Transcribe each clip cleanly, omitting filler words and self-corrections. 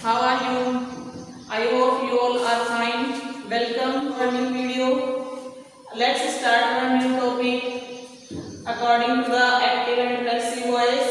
How are you? I hope you all are fine. Welcome to a new video. Let's start our new topic according to the active and passive voice,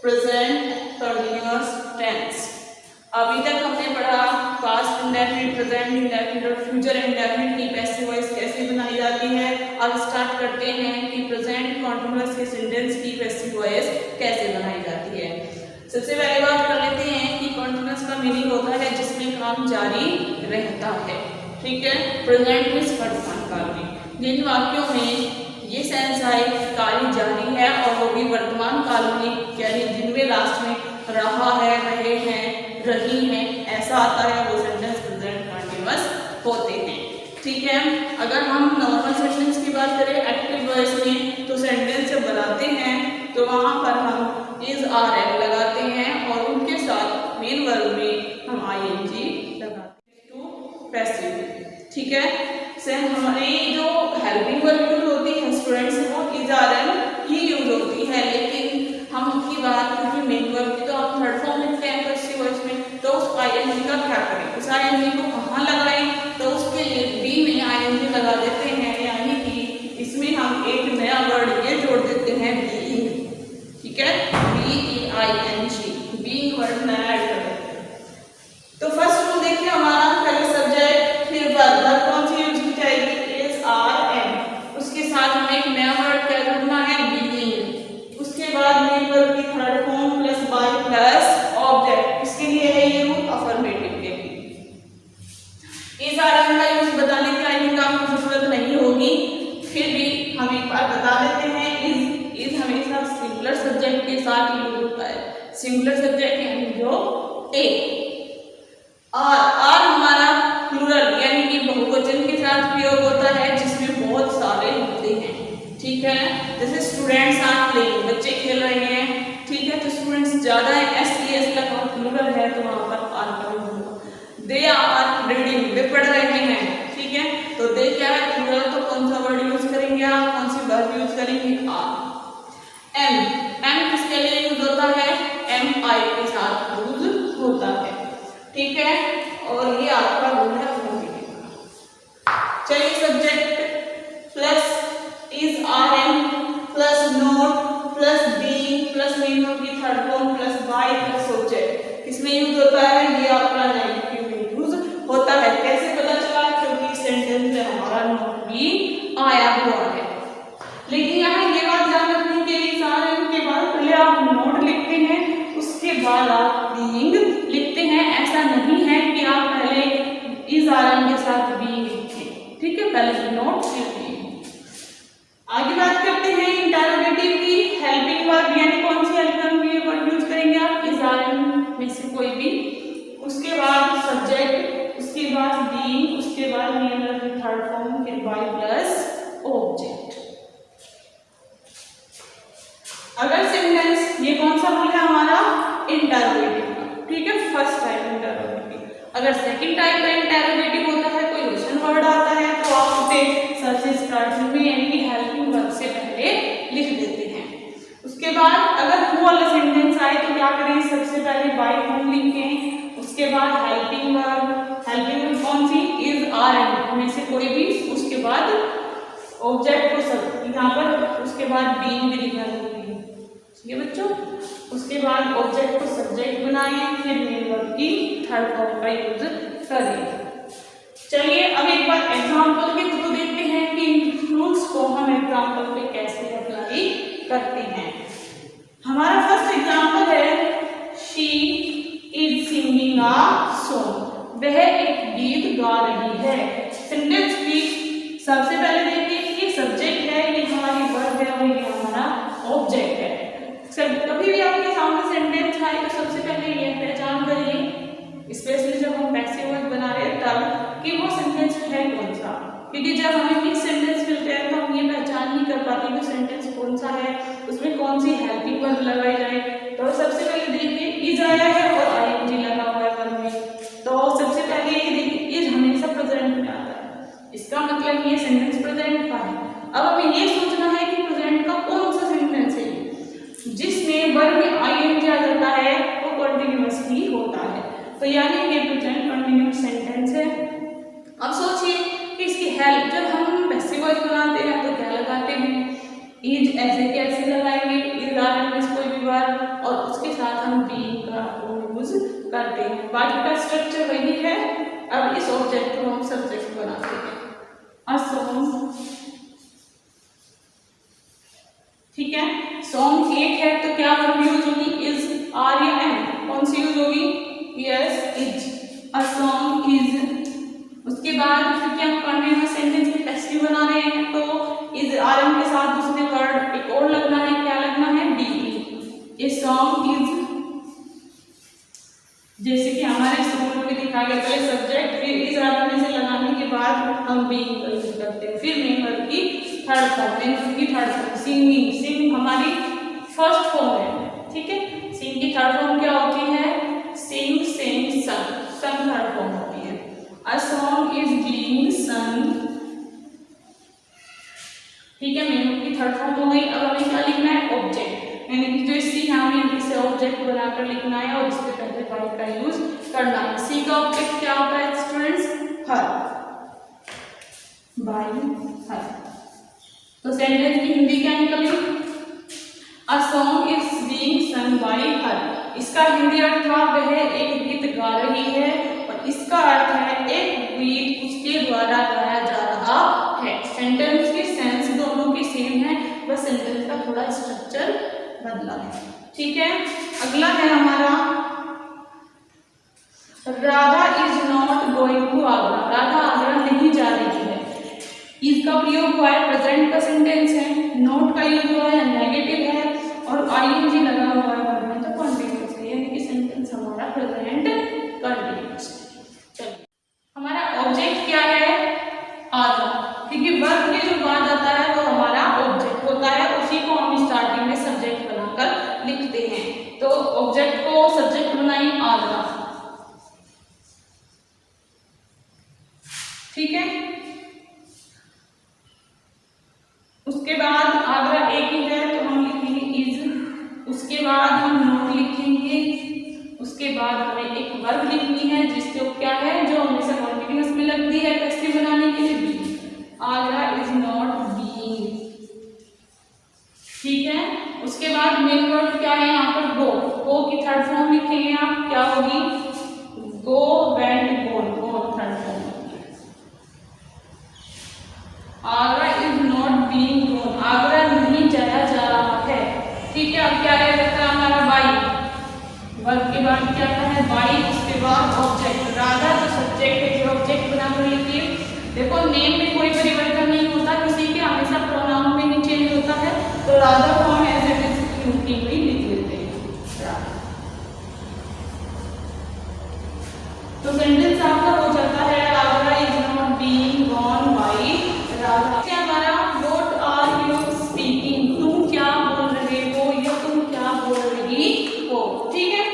present continuous tense. अभी तक हमने पढ़ा past indefinite, present indefinite और future indefinite की passive voice कैसे बनाई जाती है। अब स्टार्ट करते हैं कि प्रेजेंट कॉन्टिन्यूअस के सेंटेंस की पैसिव वॉइस कैसे बनाई जाती है। सबसे पहले बात कर लेते हैं कि कॉन्टिन्यूअस का मीनिंग होता है जिसमें काम जारी रहता है। ठीक है, प्रेजेंट मींस वर्तमान काल में जिन वाक्यों में ये सेंस आए कार्य जारी है और वो भी वर्तमान काल में, यानी जिनमें लास्ट में रहा है, रहे हैं, रही हैं, ऐसा आता है, वो सेंटेंस प्रेजेंट कॉन्टिन्यूअस होते हैं। ठीक है, अगर हम नॉर्मल सेंटेंस की बात करें एक्टिव वॉइस में, तो सेंटेंस जब बनाते हैं तो वहाँ पर हम इज आर एम लगाते हैं और उनके साथ मेन वर्ब में हम आईएनजी लगाते हैं टू पैसिव। ठीक है, से हमारी जो हेल्पिंग वर्ब यूज होती है स्टूडेंट्स, वो इज आर एम ही यूज होती है, लेकिन हम उनकी बात क्योंकि मेन वर्ब की तो आप थर्ड फॉर्म लिखते हैं पैसिव वॉइस में, तो उस आईएनजी का क्या करें, उस आईएनजी को कहाँ लगाएं, तो उसके लिए बी में आईएनजी लगा देते हैं, यानी कि इसमें हम एक नया वर्ड ये जोड़ देते हैं बीइंग। ठीक है, BEING, बीइंग वर्ड नया ऐड कर देते हैं। तो फर्स्ट रूल देखिए हमारा, पहले सब्जेक्ट फिर वर्ब कौन सी यूज की जाएगी, इज आर एम, उसके साथ हमें एक नया वर्ड क्या जोड़ना है, बीइंग, उसके बाद मेन वर्ब की third form plus by plus object, इसके लिए है ये रूल अफर्मेटिव के। इज आर एम का यूज बताने की आईनी का आपको जरूरत नहीं होगी, फिर भी हम एक बार बता देते हैं, इज हमेशा सिंगुलर सब्जेक्ट के साथ यूज होता है, सिंगुलर सब्जेक्ट यानी जो एक। आर हमारा प्लूरल यानी कि बहुवचन के साथ प्रयोग होता है जिसमें बहुत सारे होते हैं। ठीक है, जैसे स्टूडेंट्स आर प्लेइंग, बच्चे खेल रहे हैं। ठीक है, तो स्टूडेंट्स ज्यादा है, SES लगा प्लूरल है तो वहां पर आर का यूज होगा। दे आर रीडिंग, वे पढ़ रहे हैं। ठीक है, तो दे क्या है प्लूरल, तो कौन सा वर्ड यूज करेंगे आप, कौन सी वर्ब यूज करेंगे, आर। एम किसके लिए यूज होता है, MI के साथ यूज होता है। ठीक है, और ये आपका रूल है अफर्मेटिव का। चलिए, subject plus is are am plus not plus be plus main verb की third form plus by plus object किसमें यूज होता है, ये आपका नेगेटिव में यूज होता है। कैसे पता चला, क्योंकि सेंटेंस में हमारा नोट भी आया हुआ है। लेकिन यहाँ ये बात ध्यान रखने के लिए सारे के बाद पहले आप नोट लिखते हैं, उसके बाद आप बीइंग लिखते हैं। ऐसा नहीं है कि आप पहले इज आर एम के साथ बीइंग लिखें। ठीक है, पहले नोट फिर बीइंग। आगे बात करते हैं इंटरोगेटिव की। हेल्पिंग वर्ब यानी कौन सी हेल्पिंग वर्ब यूज करेंगे आप, इज आर एम में से कोई भी, उसके बाद सब्जेक्ट, उसके बाद बीइंग, उसके बाद मेन वर्ब की थर्ड फॉर्म, फिर बाय प्लस ऑब्जेक्ट। अगर सेंटेंस, ये कौन सा रूल है हमारा, इंटरोगेटिव का। ठीक है, फर्स्ट टाइप इंटरोगेटिव। अगर सेकंड टाइप का इंटरोगेटिव होता है, कोई क्वेश्चन वर्ड आता है, तो आप उसे सबसे स्टार्टिंग में यानी कि हेल्पिंग वर्ब से पहले लिख देते हैं। उसके बाद अगर हु वाला सेंटेंस आए तो क्या करें, सबसे पहले बाय हूम लिखें, उसके बाद हेल्पिंग वर्ब कौन सी, इज आर एम में से कोई भी, उसके बाद ऑब्जेक्ट को सब यहाँ पर, उसके बाद बीइंग भी लिखना है ये बच्चों, उसके बाद ऑब्जेक्ट को सब्जेक्ट बनाएं, फिर मेन वर्ब की थर्ड फॉर्म का यूज करें। चलिए, अब एक बार एग्जांपल के थ्रू देखते हैं कि इन रूल्स को हम एग्जांपल पे कैसे अप्लाई करते हैं। हमारा फर्स्ट एग्जांपल है, she is singing a song, वह एक गीत गा रही है। सेंटेंस की सबसे पहले देखिए, ये सब्जेक्ट है, ये हमारी वर्ब है और ये हमारा ऑब्जेक्ट है। कभी भी आपके सामने सेंटेंस आए तो सबसे पहले ये पहचान करिए, स्पेशली जब हम पैसिव वर्ब बना रहे हैं तब, कि वो सेंटेंस है कौन सा, क्योंकि जब हमें मिक्स सेंटेंस मिलते हैं तो हम ये पहचान नहीं कर पाते कि सेंटेंस कौन सा है, उसमें कौन सी हेल्पिंग वर्ब लगाई जाए। तो सबसे पहले देखिए, इज आया है और आईएनजी लगा हुआ है वर्ब में, तो सबसे पहले ये देखिए, इज हमेशा प्रेजेंट में आता है, इसका मतलब ये सेंटेंस प्रेजेंट का है। अब हमें ये सोचना है कि प्रेजेंट का कौन सा सेंटेंस है जिसमें वर्ब में आईएनजी आ जाता है, वो कंटीन्यूअस ही होता है। तो तो यानी ये प्रेजेंट कंटिन्यूअस सेंटेंस है। अब सोचिए कि इसकी हेल्प जब हम पैसिव वॉइस बनाते हैं तो क्या लगाते हैं, इज ऐसे कैसे लगाएंगे, इज आर एंड दिस कोई भी वर्ब और उसके साथ हम बीइंग का यूज करते हैं। बाकी का स्ट्रक्चर वही है। अब इस ऑब्जेक्ट को हम सब्जेक्ट बनाते हैं, अ सॉन्ग, ठीक है। सॉन्ग एक है तो क्या वर्ब यूज होगी, इज, आर या एम, कौन सी यूज होगी, yes is, a song is. उसके बाद क्योंकि हम कंटिन्यूअस सेंटेंस में पैसिव बना रहे हैं तो इज आर एम के साथ दूसरे वर्ड एक और लगना है, क्या लगना है, बी। ए सॉन्ग इज, जैसे कि हमारे स्कूल में दिखाया गया, पहले सब्जेक्ट फिर इज आर एम से लगाने के बाद हम बीइंग का यूज करते हैं। फिर मेन वर्ब की थर्ड फॉर्म, मेन वर्ब की थर्ड फॉर्म सिंगिंग, सिंग हमारी फर्स्ट फॉर्म है, ठीक है। सिंग की थर्ड फॉर्म क्या होती है, सिंग, सिंग, सन, सन थर्ड फॉर्म होती है। A song is being sung, ठीक है, मेन की थर्ड फॉर्म हो गई। अब हमें क्या लिखना है, ऑब्जेक्ट, यानी कि जो सी है हमें इसे ऑब्जेक्ट बनाकर लिखना है और इसके पहले बाई का यूज करना है। सी का ऑब्जेक्ट क्या होता है स्टूडेंट्स, हर, बाई हर। तो सेंटेंस की हिंदी क्या निकली, A song is being sung by her। इसका हिंदी अर्थ था वह एक गीत गा रही है और इसका अर्थ है एक गीत उसके द्वारा गाया जा रहा है। सेंटेंस की सेंस दोनों की सेम है, बस सेंटेंस का थोड़ा स्ट्रक्चर बदला है, ठीक है। अगला है हमारा Radha is not going to Agra, Radha Agra नहीं जा रही है। इसका प्रयोग हुआ है, प्रेजेंट का सेंटेंस है, नॉट का यूज हुआ है, नेगेटिव है और आईएनजी लगा हुआ है वर्ब में, तो कंटीन्यूअस है, यानी कि सेंटेंस हमारा प्रेजेंट कंटीन्यूअस है। चलिए हमारा ऑब्जेक्ट क्या है, आगरा, क्योंकि वर्ब के जो बाद आता है वो हमारा ऑब्जेक्ट होता है, उसी को हम स्टार्टिंग में सब्जेक्ट बनाकर लिखते हैं। तो ऑब्जेक्ट को सब्जेक्ट बनाई आगरा, ठीक है। उसके बाद आगरा एक ही है तो हम लिखेंगे इज, उसके बाद हम नॉट लिखेंगे, उसके बाद हमें एक वर्ब लिखनी है जिसको क्या है, जो हमेशा कॉन्टिन्यूअस में लगती है पैसिव बनाने के लिए, B. Agra is not being, ठीक है। उसके बाद मेन वर्ब क्या है यहाँ पर, गो, गो की थर्ड फॉर्म लिखेंगे आप, क्या होगी, go, went, gone, gone third form. Agra is not being gone, Agra नहीं जाया जा रहा है, ठीक है। अब क्या रहता है हमारा बाई, वर्ब के बाद क्या है बाई, उसके बाद ऑब्जेक्ट, राधा जो सब्जेक्ट है जो ऑब्जेक्ट बनाकर लिखिए। देखो नेम में कोई परिवर्तन नहीं होता किसी के, हमेशा प्रोनाउन में नहीं चेंज होता है, तो राधा को हम एज इट इज यूटी में लिख लेते हैं। तो सेंटेंस आपका हो जाता है Agra is not being gone by Radha. हमारा व्हाट आर यू स्पीकिंग, तुम क्या बोल रहे हो या तुम क्या बोल रही हो, ठीक है।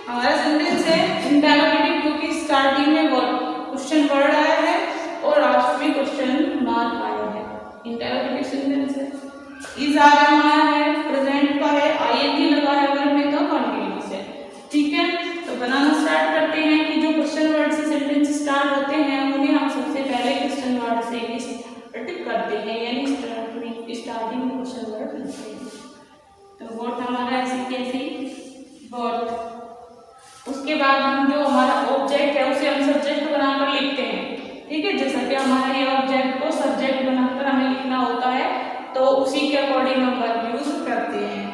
हमारा सेंटेंस है इंटरोगेटिव, क्योंकि स्टार्टिंग में क्वेश्चन वर्ड आया है और लास्ट में क्वेश्चन मार्क आया है, इंटरोगेटिव सेंटेंस है। इज आर एम आया है, प्रेजेंट का है, आईएनजी लगा है वर्ब में, तो कंटीन्यूअस है, ठीक है। तो बनाना स्टार्ट करते हैं कि जो क्वेश्चन वर्ड से सेंटेंस स्टार्ट होते हैं उन्हें हम सबसे पहले क्वेश्चन वर्ड से करते हैं, यानी स्टार्टिंग में क्वेश्चन वर्ड लिखते हैं। तो व्हाट हमारा ऐसे कैसे व्हाट, उसके बाद हम जो हमारा ऑब्जेक्ट है उसे हम सब्जेक्ट बनाकर लिखते हैं, ठीक है। जैसा कि हमारा ये ऑब्जेक्ट को सब्जेक्ट बनाकर हमें लिखना होता है तो उसी के अकॉर्डिंग हम वर्ब यूज करते हैं।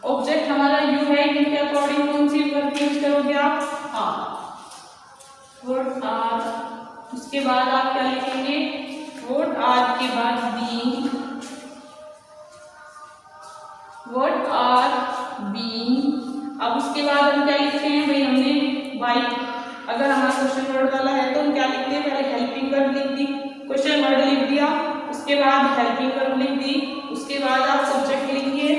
ऑब्जेक्ट हमारा यू है, यू के अकॉर्डिंग कौन सी वर्ब यूज करोगे आप, आर, व्हाट आर। उसके बाद आप क्या लिखेंगे, व्हाट आर के बाद बीइंग, व्हाट आर बीइंग। अब उसके बाद हम क्या लिखते हैं भाई, हमने बाई, अगर हमारा क्वेश्चन वर्ड वाला है तो हम क्या लिखते हैं, पहले हेल्पिंग वर्ब लिख दी, क्वेश्चन वर्ड लिख दिया, उसके बाद हेल्पिंग वर्ब लिख दी, उसके बाद आप सब्जेक्ट लिखिए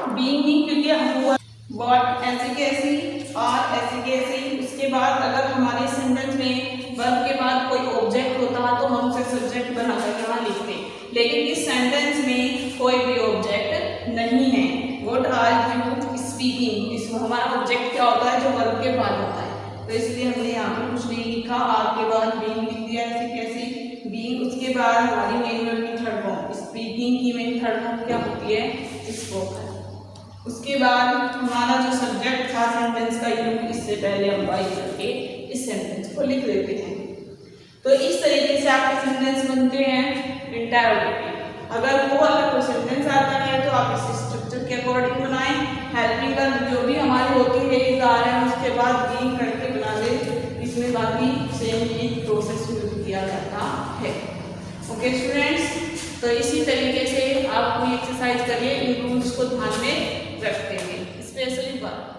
बीइंग, क्योंकि हम व्हाट ऐसे कैसी, आर ऐसे कैसी। उसके बाद अगर हमारे सेंटेंस में वर्ब के बाद कोई ऑब्जेक्ट होता तो हम उसे सब्जेक्ट बनाकर यहाँ लिखते, लेकिन इस सेंटेंस में कोई भी ऑब्जेक्ट नहीं है। व्हाट आर यू स्पीकिंग, इसमें हमारा ऑब्जेक्ट क्या होता है, जो वर्ब के बाद होता है, तो इसलिए हमने यहाँ पे कुछ नहीं लिखा, आर के बाद बीइंग लिख दिया। ऐसे कैसे बीइंग, उसके बाद हमारी मेन वर्ब की थर्ड फॉर्म, स्पीकिंग की मेन थर्ड फॉर्म क्या होती है, स्पोकन। उसके बाद हमारा जो सब्जेक्ट था सेंटेंस का यूज, इससे पहले हम बाई करके इस सेंटेंस को लिख देते हैं। तो इस तरीके से आपके सेंटेंस बनते हैं इंटायरली। अगर वो वाला कोई सेंटेंस आता है तो आप इस स्ट्रक्चर के अकॉर्डिंग बनाएं। हेल्पिंग वर्ब जो भी हमारी होती है इज आर है, उसके बाद बीइंग करके बना दे। इसमें बाकी सेम ही प्रोसेस यूज किया जाता है। ओके स्टूडेंट्स, तो इसी तरीके से आप कोई एक्सरसाइज करिए, इन रूल्स को ध्यान में रखते हैं, स्पेशली वर्ब।